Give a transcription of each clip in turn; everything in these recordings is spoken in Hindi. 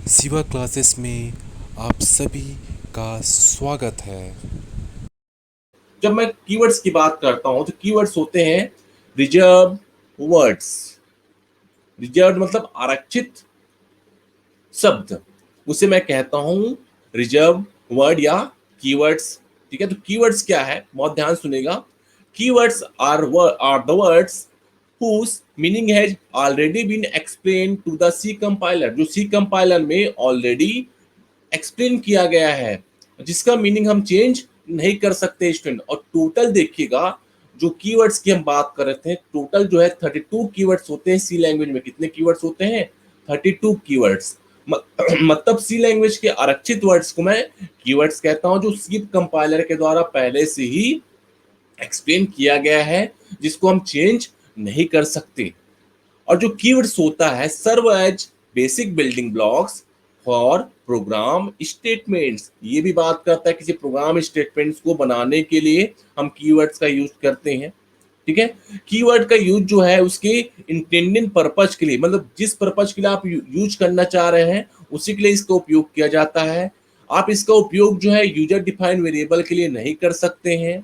शिवा क्लासेस में आप सभी का स्वागत है। जब मैं कीवर्ड्स की बात करता हूं तो कीवर्ड्स होते हैं रिजर्व वर्ड्स। रिजर्व मतलब आरक्षित शब्द, उसे मैं कहता हूं रिजर्व वर्ड या कीवर्ड्स। ठीक है, तो कीवर्ड्स क्या है, बहुत ध्यान सुनेगा। Keywords are the words whose meaning has already been explained to the C compiler, जो C compiler में ऑलरेडी एक्सप्लेन किया गया है, जिसका मीनिंग हम चेंज नहीं कर सकते स्टूडेंट। और टोटल देखिएगा, जो कीवर्ड्स की हम बात कर रहे थे, टोटल जो है 32 कीवर्ड्स होते हैं सी लैंग्वेज में। कितने कीवर्ड्स होते हैं? 32 कीवर्ड्स। मतलब सी लैंग्वेज के आरक्षित वर्ड्स को मैं कीवर्ड्स कहता हूं, जो सी कंपाइलर के द्वारा पहले से ही एक्सप्लेन किया गया है, जिसको हम चेंज नहीं कर सकते। और जो कीवर्ड्स होता है serve as basic building blocks for program statements, ये भी बात करता है किसी प्रोग्राम स्टेटमेंट्स को बनाने के लिए हम कीवर्ड्स का यूज करते हैं। ठीक है, कीवर्ड का यूज जो है उसके इंटेंडेड पर्पज के लिए, मतलब जिस पर्पज के लिए आप यूज करना चाह रहे हैं उसी के लिए इसका उपयोग किया जाता है। आप इसका उपयोग जो है यूजर डिफाइंड वेरिएबल के लिए नहीं कर सकते हैं।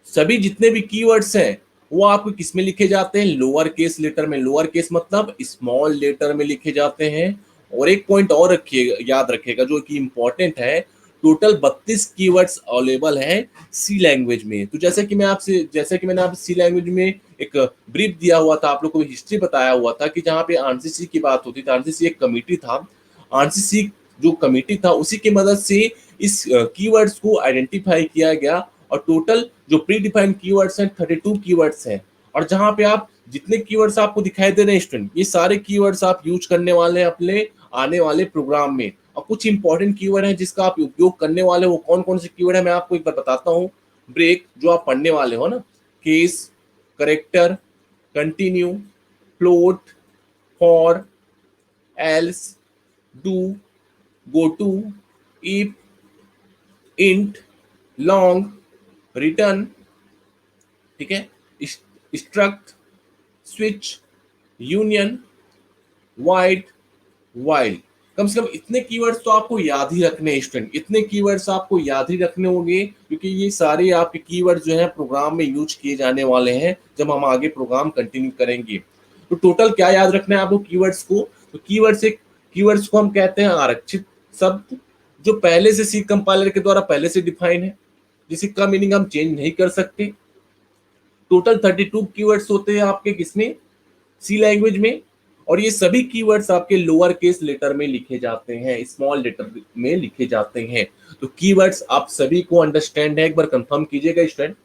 सभी जितने भी कीवर्ड्स हैं वो आपको किस में लिखे जाते हैं? लोअर केस लेटर में। लोअर केस मतलब स्मॉल लेटर में लिखे जाते हैं। और एक पॉइंट और रखिएगा, याद रखिएगा, जो कि इंपॉर्टेंट है, टोटल 32 कीवर्ड्स अवेलेबल हैं सी लैंग्वेज में। तो जैसे कि मैंने आपसे सी लैंग्वेज में एक ब्रीफ दिया हुआ था, आप लोग को हिस्ट्री बताया हुआ था कि जहाँ पे आरसीसी की बात होती थी। आरसीसी एक कमिटी था, आरसीसी जो कमिटी था उसी की मदद से इस कीवर्ड्स को आइडेंटिफाई किया गया। और टोटल जो प्री डिफाइंड कीवर्ड्स हैं 32 कीवर्ड्स हैं। और जहां पे आप जितने कीवर्ड्स आपको दिखाई दे रहे हैं स्टूडेंट, ये सारे कीवर्ड्स आप यूज करने वाले हैं अपने आने वाले प्रोग्राम में। और कुछ इंपॉर्टेंट कीवर्ड है जिसका आप उपयोग करने वाले हो, कौन कौन से कीवर्ड है मैं आपको एक बार बताता हूँ। ब्रेक जो आप पढ़ने वाले हो ना, case, character, continue, float, for, else, do, go to, if, int, long, return, ठीक है, struct, switch, union, void, while. कम से कम इतने कीवर्ड्स तो आपको याद ही रखने हैं स्टूडेंट, इतने कीवर्ड्स आपको याद ही रखने होंगे, क्योंकि ये सारे आपके कीवर्ड्स जो है प्रोग्राम में यूज किए जाने वाले हैं जब हम आगे प्रोग्राम कंटिन्यू करेंगे। तो टोटल क्या याद रखना है आपको कीवर्ड्स को? तो कीवर्ड्स को हम कहते हैं आरक्षित शब्द, जो पहले से सी कंपाइलर के द्वारा पहले से डिफाइन है, जिसका मीनिंग हम चेंज नहीं कर सकते। टोटल 32 कीवर्ड्स होते हैं आपके किसमें? सी लैंग्वेज में। और ये सभी कीवर्ड्स आपके लोअर केस लेटर में लिखे जाते हैं, स्मॉल लेटर में लिखे जाते हैं। तो कीवर्ड्स आप सभी को अंडरस्टैंड है? एक बार कंफर्म कीजिएगा स्टूडेंट।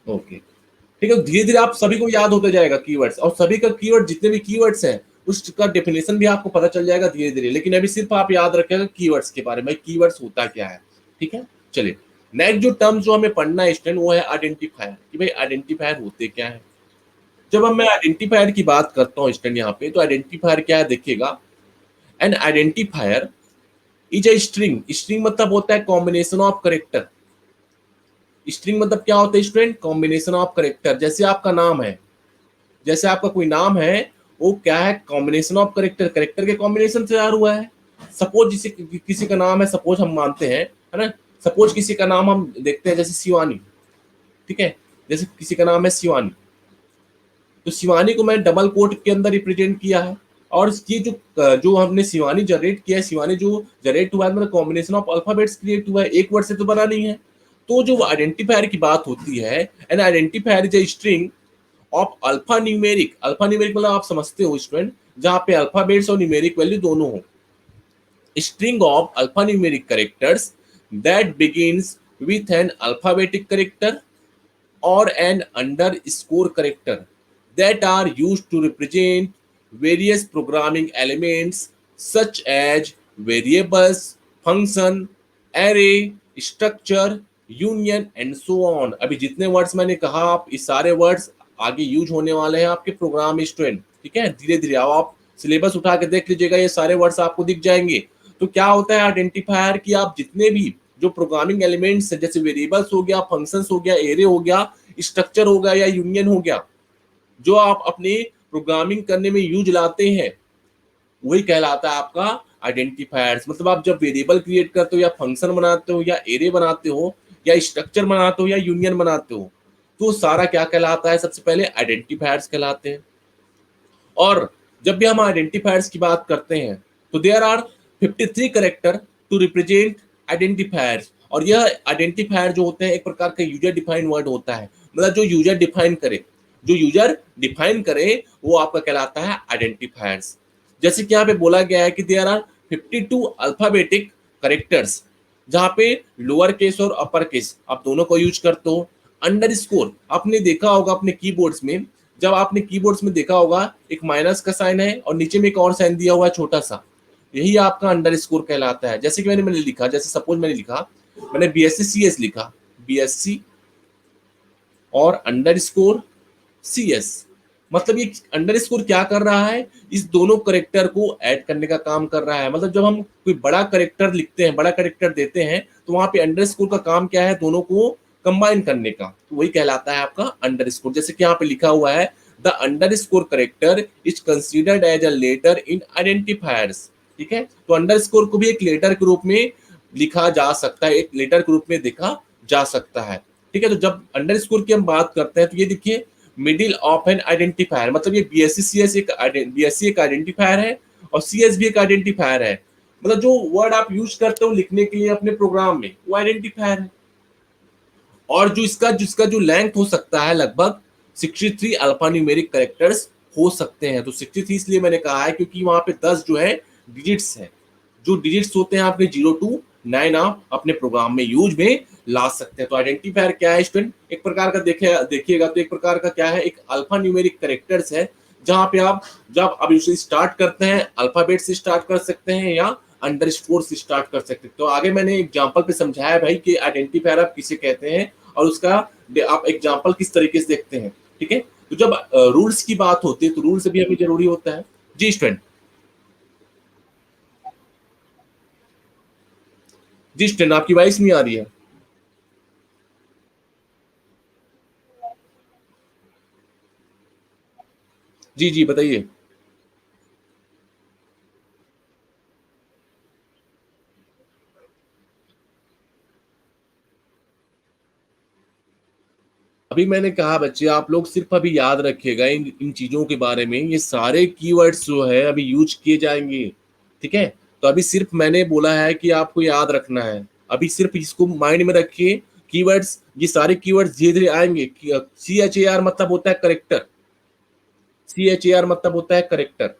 ओके, ठीक है, धीरे धीरे आप सभी को याद होते जाएगा कीवर्ड्स, और सभी का कीवर्ड जितने भी कीवर्ड्स हैं उसका डेफिनेशन भी आपको पता चल जाएगा धीरे धीरे। लेकिन अभी सिर्फ आप याद रखिएगा कीवर्ड्स के बारे में, कीवर्ड्स होता क्या है। ठीक है, चलिए नेक्स्ट जो टर्म जो हमें पढ़ना है स्टूडेंट वो है आइडेंटिफायर, कि भाई आइडेंटिफायर होते क्या है। जब हम मैं आइडेंटिफायर की बात करता हूँ स्टूडेंट यहाँ पे, तो आइडेंटिफायर क्या है देखिएगा। N identifier is a string. String मतलब होता है कॉम्बिनेशन ऑफ करेक्टर। स्ट्रिंग मतलब क्या होता है स्टूडेंट? Combination of character. जैसे आपका नाम है, जैसे आपका कोई नाम है, वो क्या है? कॉम्बिनेशन ऑफ करेक्टर, करेक्टर के कॉम्बिनेशन से तैयार हुआ है। सपोज जिसे किसी का नाम है, सपोज हम मानते हैं, है ना, सपोज किसी का नाम हम देखते हैं जैसे शिवानी। ठीक है, जैसे किसी का नाम है शिवानी, तो शिवानी को मैं डबल कोट के अंदर रिप्रेजेंट किया है। और ये जो जो हमने शिवानी जनरेट किया है, शिवानी जो जनरेट हुआ है, मतलब कॉम्बिनेशन ऑफ अल्फाबेट्स क्रिएट हुआ है, एक वर्ड से तो बना नहीं है। तो जो आइडेंटिफायर की बात होती है, N identifier is a string of alpha numeric. Alpha numeric मतलब आप समझते हो स्टूडेंट, जहां पे अल्फाबेट्स और न्यूमेरिक वैल्यू दोनों हो। String of alphanumeric characters that begins with an alphabetic character or an underscore character that are used to represent various programming elements such as variables, function, array, structure, union and so on। अभी जितने वर्ड्स मैंने कहा, आप इस सारे वर्ड्स आगे यूज होने वाले हैं आपके प्रोग्राम में स्टूडेंट। ठीक है, धीरे धीरे आओ, आप सिलेबस उठा के देख लीजिएगा, ये सारे वर्ड्स आपको दिख जाएंगे। तो क्या होता है आइडेंटिफायर कि आप जितने भी जो प्रोग्रामिंग एलिमेंट्स है, जैसे वेरिएबल्स हो गया, फंक्शंस हो गया, एरे हो गया, स्ट्रक्चर हो गया या यूनियन हो गया, जो आप अपने प्रोग्रामिंग करने में यूज लाते हैं, वही कहलाता है आपका आइडेंटिफायर्स। मतलब आप जब वेरिएबल क्रिएट करते हो या फंक्शन बनाते हो या एरे बनाते हो या स्ट्रक्चर बनाते हो या यूनियन बनाते हो, तो सारा क्या कहलाता है? सबसे पहले आइडेंटिफायर्स कहलाते हैं। और जब भी हम आइडेंटिफायर्स की बात करते हैं तो there are 53 character to represent identifiers. और यह आइडेंटिफायर जो होते हैं एक प्रकार का यूजर डिफाइंड वर्ड होता है, मतलब जो यूजर डिफाइन करे, जो यूजर डिफाइन करे वो आपका कहलाता है आइडेंटिफायर्स। जैसे कि यहाँ पे बोला गया है कि देयर आर 52 अल्फाबेटिक करेक्टर्स, जहाँ पे लोअर केस और अपर केस आप दोनों को यूज करते हो। अंडरस्कोर आपने देखा होगा अपने कीबोर्ड्स में, जब आपने कीबोर्ड्स में देखा होगा एक माइनस का साइन है और नीचे में एक और साइन दिया हुआ है छोटा सा, यही आपका अंडरस्कोर कहलाता है। जैसे कि मैंने लिखा, जैसे सपोज मैंने लिखा, मैंने बीएससी सीएस लिखा, बीएससी और अंडरस्कोर सीएस, मतलब ये अंडरस्कोर क्या कर रहा है? इस दोनों करेक्टर को ऐड करने का काम कर रहा है। मतलब जब हम कोई बड़ा करेक्टर लिखते हैं, बड़ा करेक्टर देते हैं, तो वहां पे अंडरस्कोर का काम क्या है? दोनों को कंबाइन करने का, तो वही कहलाता है आपका अंडरस्कोर। जैसे कि यहाँ पे लिखा हुआ है the underscore character is considered as a letter in identifiers. ठीक है, तो अंडरस्कोर को भी एक लेटर के रूप में लिखा जा सकता है, एक लेटर के रूप में देखा जा सकता है। ठीक है, तो जब अंडरस्कोर की हम बात करते हैं तो ये देखिए मिडिल ऑफ एन आइडेंटिफायर, मतलब ये बीएससी सीएस एक बीएससी एक आइडेंटिफायर है और सीएस भी एक आइडेंटिफायर है। मतलब जो वर्ड आप यूज करते हो लिखने के लिए अपने प्रोग्राम में, वो आइडेंटिफायर है। और जो इसका जिसका जो लेंथ हो सकता है लगभग 63 अल्फा न्यूमेरिक कैरेक्टर्स हो सकते हैं। तो 63 इसलिए मैंने कहा है क्योंकि वहां पे 10 जो है डिजिट्स हैं। जो डिजिट्स होते हैं आपके 0 टू 9 आप अपने प्रोग्राम में यूज में ला सकते हैं। तो आइडेंटिफायर क्या है स्टूडेंट? एक प्रकार का देखिएगा तो एक प्रकार का क्या है, एक अल्फा न्यूमेरिक कैरेक्टर्स है, जहां पे आप जब अब इसे स्टार्ट करते हैं अल्फाबेट से स्टार्ट कर सकते हैं या अंडरस्कोर से स्टार्ट कर सकते हैं। तो आगे मैंने एग्जांपल पे समझाया भाई कि आइडेंटिफायर आप किसे कहते हैं और उसका आप एग्जांपल किस तरीके से देखते हैं। ठीक है, तो जब रूल्स की बात होती है तो रूल्स भी हमें जरूरी होता है। जी स्टूडेंट, जी स्टूडेंट आपकी वॉइस नहीं आ रही है। जी जी बताइए। अभी मैंने कहा बच्चे आप लोग सिर्फ अभी याद रखिएगा इन इन चीजों के बारे में, ये सारे कीवर्ड्स जो है अभी यूज किए जाएंगे। ठीक है, तो अभी सिर्फ मैंने बोला है कि आपको याद रखना है, अभी सिर्फ इसको माइंड में रखिए। कीवर्ड्स, ये सारे कीवर्ड्स धीरे धीरे आएंगे। CHAR मतलब होता है करेक्टर, CHAR मतलब होता है करेक्टर।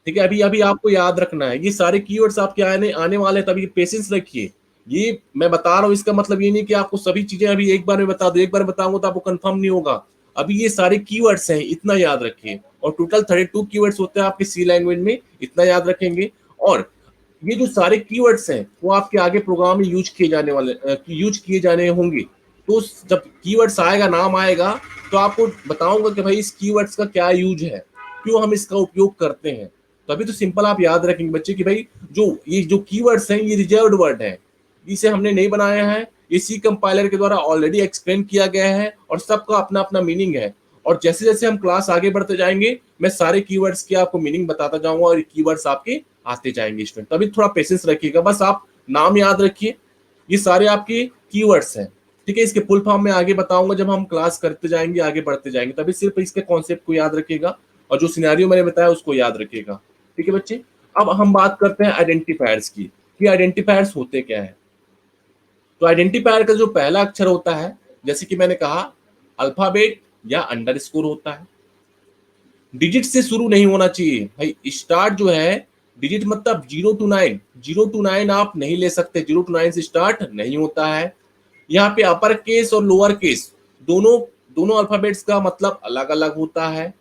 ठीक है, अभी अभी आपको याद रखना है, ये सारे कीवर्ड्स आपके आने आने वाले हैं, तभी पेशेंस रखिए। ये मैं बता रहा हूँ, इसका मतलब ये नहीं कि आपको सभी चीजें अभी एक बार में बता दो, एक बार बताऊंगा तो आपको कंफर्म नहीं होगा। अभी ये सारे कीवर्ड्स हैं, इतना याद रखिए। और टोटल 32 कीवर्ड्स होते हैं आपके सी लैंग्वेज में, इतना याद रखेंगे। और ये जो सारे कीवर्ड्स हैं वो आपके आगे प्रोग्राम में यूज किए जाने वाले यूज किए जाने होंगे। तो जब कीवर्ड्स आएगा, नाम आएगा, तो आपको बताऊंगा कि भाई इस कीवर्ड्स का क्या यूज है, क्यों हम इसका उपयोग करते हैं। तो अभी तो सिंपल आप याद रखेंगे बच्चे कि भाई जो ये जो कीवर्ड्स हैं ये रिजर्व्ड वर्ड है, इसे हमने नहीं बनाया है, इसी कंपाइलर के द्वारा ऑलरेडी एक्सप्लेन किया गया है और सबका अपना अपना मीनिंग है। और जैसे जैसे हम क्लास आगे बढ़ते जाएंगे मैं सारे कीवर्ड्स की आपको मीनिंग बताता जाऊंगा और कीवर्ड्स आपके आते जाएंगे स्टूडेंट। तभी थोड़ा पेशेंस रखिएगा, बस आप नाम याद रखिए, ये सारे आपके कीवर्ड्स हैं। ठीक है, इसके फुल फॉर्म में आगे बताऊंगा जब हम क्लास करते जाएंगे, आगे बढ़ते जाएंगे। तभी सिर्फ इसके कॉन्सेप्ट को याद रखिएगा और जो सिनेरियो मैंने बताया उसको याद रखिएगा। ठीक है बच्चे, अब हम बात करते हैं आइडेंटिफायर्स की कि आइडेंटिफायर्स होते क्या है। तो आइडेंटिफायर का जो पहला अक्षर होता है, जैसे कि मैंने कहा, अल्फाबेट या अंडरस्कोर होता है। डिजिट से शुरू नहीं होना चाहिए भाई, स्टार्ट जो है डिजिट मतलब 0 to 9, 0 to 9 आप नहीं ले सकते, 0 to 9 से स्टार्ट नहीं होता है। यहाँ पे अपर केस और लोअर केस दोनों दोनों अल्फाबेट्स का मतलब अलग अलग होता है।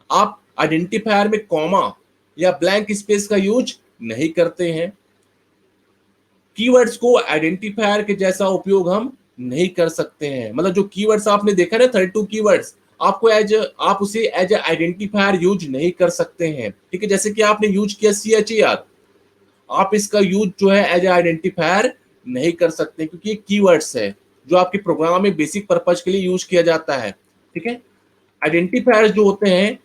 आप आइडेंटिफायर में कॉमा या ब्लैंक स्पेस का यूज नहीं करते हैं। कीवर्ड्स को आइडेंटिफायर के जैसा उपयोग हम नहीं कर सकते हैं। मतलब जो कीवर्ड्स आपने देखा ना 32 कीवर्ड्स, आपको आप उसे एज ए आइडेंटिफायर यूज नहीं कर सकते हैं। ठीक है, जैसे कि आपने यूज किया CHAR, आप इसका यूज जो है एज ए आइडेंटिफायर नहीं कर सकते क्योंकि ये कीवर्ड्स है जो आपके प्रोग्राम में बेसिक पर्पज के लिए यूज किया जाता है। ठीक है, आइडेंटिफायर्स जो होते हैं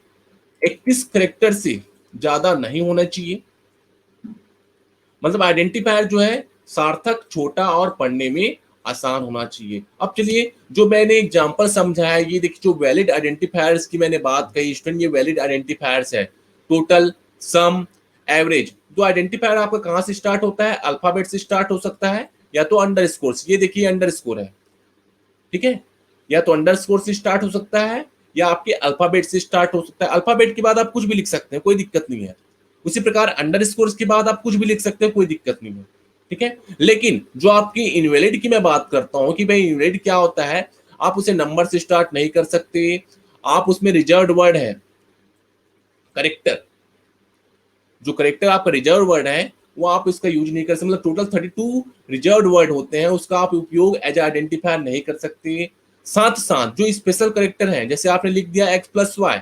21 करेक्टर से ज्यादा नहीं होना चाहिए। मतलब आइडेंटिफायर जो है सार्थक, छोटा और पढ़ने में आसान होना चाहिए। अब चलिए जो मैंने एग्जांपल समझाया, ये देखिए जो वैलिड आइडेंटिफायर्स की मैंने बात कही स्टूडेंट, ये वैलिड आइडेंटिफायर्स है। टोटल, सम, एवरेज। तो आइडेंटिफायर आपका कहाँ से स्टार्ट होता है? अल्फाबेट से स्टार्ट हो सकता है या तो अंडरस्कोर से। ये देखिए अंडरस्कोर है, ठीक है, या तो अंडरस्कोर से स्टार्ट हो सकता है या आपके अल्फाबेट से स्टार्ट हो सकता है। अल्फाबेट के बाद आप कुछ भी लिख सकते हैं, कोई दिक्कत नहीं है। उसी प्रकार अंडरस्कोर के बाद आप कुछ भी लिख सकते हैं, कोई दिक्कत नहीं है, ठीक है। लेकिन जो आपकी इनवैलिड की मैं बात करता हूं कि भाई इनवैलिड क्या होता है, आप उसे नंबर से स्टार्ट नहीं कर सकते, आप उसमें रिजर्व वर्ड है, करेक्टर, जो करेक्टर आपका रिजर्व वर्ड है वो आप इसका यूज नहीं कर सकते। मतलब टोटल 32 रिजर्व वर्ड होते हैं, उसका आप उपयोग एज आइडेंटिफायर नहीं कर सकते। साथ साथ जो स्पेशल करेक्टर है, जैसे आपने लिख दिया x+y,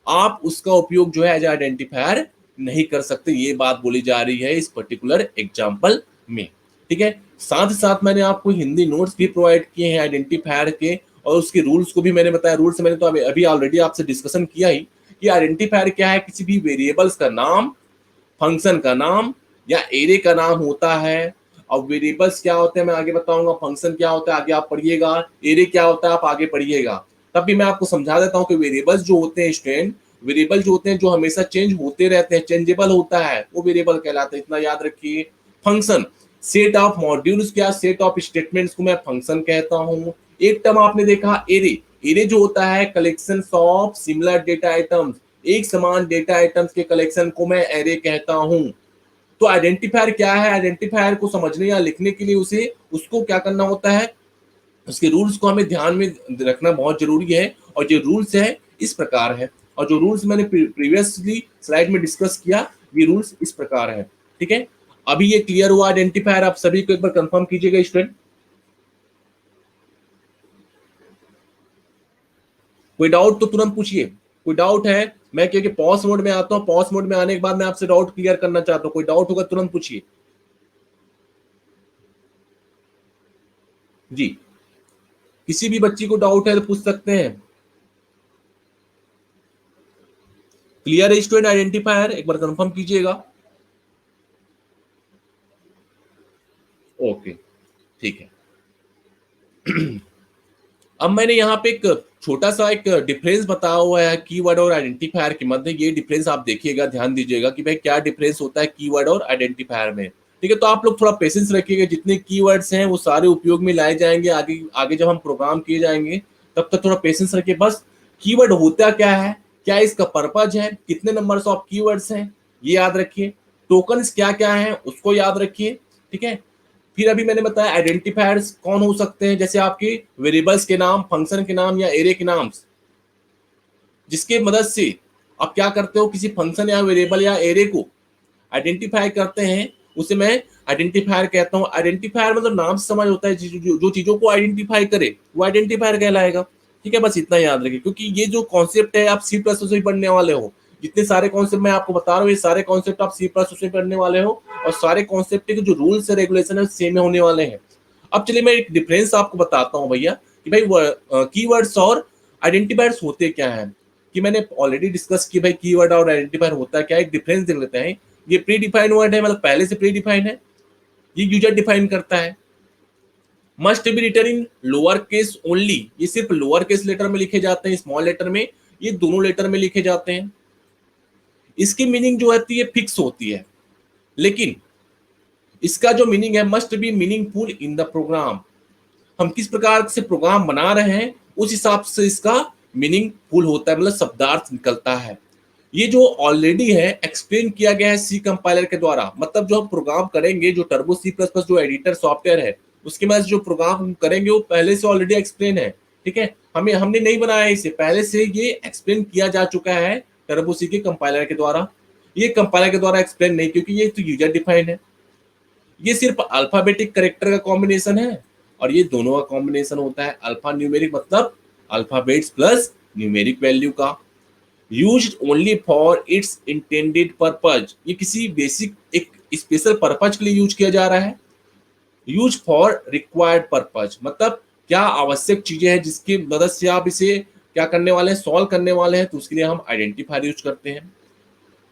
आप उसका उपयोग जो है एज आइडेंटिफायर नहीं कर सकते। ये बात बोली जा रही है इस पर्टिकुलर एग्जाम्पल में, ठीक है। साथ साथ मैंने आपको हिंदी नोट्स भी प्रोवाइड किए हैं आइडेंटिफायर के, और उसके रूल्स को भी मैंने बताया। रूल्स मैंने तो अभी ऑलरेडी आपसे डिस्कशन किया ही कि आइडेंटिफायर क्या है, किसी भी वेरिएबल्स का नाम, फंक्शन का नाम या एरे का नाम होता है। और वेरिएबल्स क्या होते हैं मैं आगे बताऊंगा, फंक्शन क्या होता है आगे आप पढ़िएगा, एरे क्या होता है आप आगे पढ़िएगा। तब भी मैं आपको समझा देता हूं कि वेरिएबल्स जो होते हैं स्टूडेंट, वेरिएबल जो होते हैं जो हमेशा चेंज होते रहते हैं, चेंजेबल होता है, वो वेरिएबल कहलाता है, इतना याद रखिए। फंक्शन, सेट ऑफ मॉड्यूल्स क्या सेट ऑफ स्टेटमेंट्स को मैं फंक्शन कहता हूँ। एक टर्म आपने देखा एरे, एरे जो होता है collection of similar data items, एक समान डेटा आइटम्स के कलेक्शन को मैं एरे कहता हूं। तो आइडेंटिफायर क्या है, आइडेंटिफायर को समझने या लिखने के लिए उसे उसको क्या करना होता है, उसके रूल्स को हमें ध्यान में रखना बहुत जरूरी है। और जो रूल्स है इस प्रकार है, और जो रूल्स मैंने प्रीवियसली स्लाइड में डिस्कस किया, ये रूल्स इस प्रकार है, ठीक है। अभी ये क्लियर हुआ आइडेंटिफायर? आप सभी को एक बार कंफर्म कीजिएगा स्टूडेंट। कोई डाउट तो तुरंत पूछिए, कोई डाउट है? मैं क्योंकि पॉज मोड में आता हूं, पॉज मोड में आने के बाद मैं आपसे डाउट क्लियर करना चाहता हूं। कोई डाउट होगा तुरंत पूछिए जी। किसी भी बच्ची को डाउट है तो पूछ सकते हैं। क्लियर है स्टूडेंट आइडेंटिफायर? एक बार कंफर्म कीजिएगा। ओके, ठीक है। अब मैंने यहाँ पे एक छोटा सा एक डिफरेंस बताया हुआ है कीवर्ड और आइडेंटिफायर के मध्य। ये डिफरेंस आप देखिएगा, ध्यान दीजिएगा कि भाई क्या डिफरेंस होता है कीवर्ड और आइडेंटिफायर में, ठीक है। तो आप लोग थोड़ा पेशेंस रखिएगा, जितने कीवर्ड्स हैं वो सारे उपयोग में लाए जाएंगे आगे आगे जब हम प्रोग्राम किए जाएंगे, तब तक थोड़ा पेशेंस रखिए। बस कीवर्ड होता क्या है, क्या इसका पर्पज है, कितने नंबर्स ऑफ कीवर्ड्स हैं, ये याद रखिए। टोकन्स क्या क्या है उसको याद रखिए, ठीक है। फिर अभी मैंने बताया आइडेंटिफायर्स कौन हो सकते हैं, जैसे आपके वेरिएबल्स के नाम, फंक्शन के नाम या एरे के नाम, जिसके मदद से आप क्या करते हो, किसी फंक्शन या वेरिएबल या एरे को आइडेंटिफाई करते हैं, उसे मैं आइडेंटिफायर कहता हूँ। आइडेंटिफायर मतलब नाम से समझ होता है, जो चीजों को आइडेंटिफाई करे वो आइडेंटिफायर कहलाएगा, ठीक है। बस इतना याद रखिए, क्योंकि ये जो कॉन्सेप्ट है आप C++ में पढ़ने वाले हो। जितने सारे कॉन्सेप्ट मैं आपको बता रहा हूँ, ये सारे कॉन्सेप्ट आप C++ में पढ़ने वाले हो, और सारे कॉन्सेप्ट के जो रूल्स है रेगुलेशन है सेम होने वाले हैं। अब चलिए मैं एक डिफरेंस आपको बताता हूँ भैया कि भाई कीवर्ड्स और आइडेंटिफायर्स होते क्या है, कि मैंने ऑलरेडी डिस्कस की भाई कीवर्ड और आइडेंटिफायर होता है क्या। एक डिफरेंस देख लेते हैं। ये प्री डिफाइंड वर्ड है, मतलब पहले से प्री डिफाइंड है, ये यूजर डिफाइन करता है। Must be written in lower case only, ये सिर्फ लोअर केस लेटर में लिखे जाते हैं, स्मॉल लेटर में ये दोनों लेटर में लिखे जाते हैं। इसकी मीनिंग जो होती है फिक्स होती है, लेकिन इसका जो मीनिंग है must be meaningful in the program. हम किस प्रकार से प्रोग्राम बना रहे हैं उस हिसाब से इसका मीनिंगफुल होता है, मतलब शब्दार्थ निकलता है। ये जो ऑलरेडी है एक्सप्लेन किया गया है सी कंपाइलर के द्वारा, मतलब जो हम प्रोग्राम करेंगे, जो टर्बो C++ जो एडिटर सॉफ्टवेयर है उसके बाद जो प्रोग्राम हम करेंगे वो पहले से ऑलरेडी एक्सप्लेन है, ठीक है। हमने नहीं बनाया इसे, पहले से ये एक्सप्लेन किया जा चुका है टर्बो सी के कंपाइलर के द्वारा। ये कंपाइलर के द्वारा एक्सप्लेन नहीं, क्योंकि ये तो यूजर डिफाइंड है। ये सिर्फ अल्फाबेटिक करेक्टर का कॉम्बिनेशन है, और ये दोनों का कॉम्बिनेशन होता है अल्फा न्यूमेरिक, मतलब अल्फाबेट्स प्लस न्यूमेरिक वैल्यू का। Used only for its intended purpose, ये किसी बेसिक एक स्पेशल पर्पज के लिए यूज किया जा रहा है। यूज फॉर रिक्वायर्ड पर्पज, मतलब क्या आवश्यक चीजें हैं जिसकी मदद से आप इसे क्या करने वाले हैं, सॉल्व करने वाले हैं, तो उसके लिए हम आइडेंटिफायर यूज करते हैं।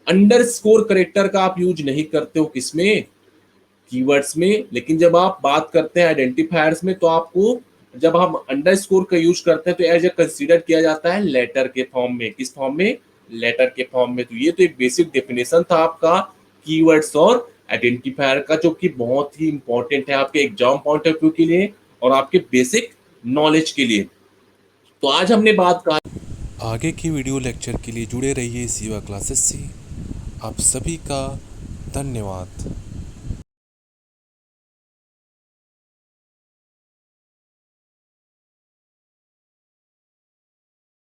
अंडरस्कोर करेक्टर का आप यूज नहीं करते हो किसमें, कीवर्ड्स में, लेकिन जब आप बात करते हैं आइडेंटिफायर्स में तो आपको जब हम अंडरस्कोर का यूज करते हैं तो एज ए कंसीडर किया जाता है लेटर के फॉर्म में। किस फॉर्म में, लेटर के फॉर्म में। तो ये तो एक बेसिक डेफिनेशन था आपका कीवर्ड्स और आइडेंटिफायर का, जो कि बहुत ही इंपॉर्टेंट है आपके एग्जाम पॉइंट ऑफ व्यू के लिए और आपके बेसिक नॉलेज के लिए। तो आज हमने बात कहा, आगे की वीडियो लेक्चर के लिए जुड़े रहिए सिवा क्लासेस से। आप सभी का धन्यवाद।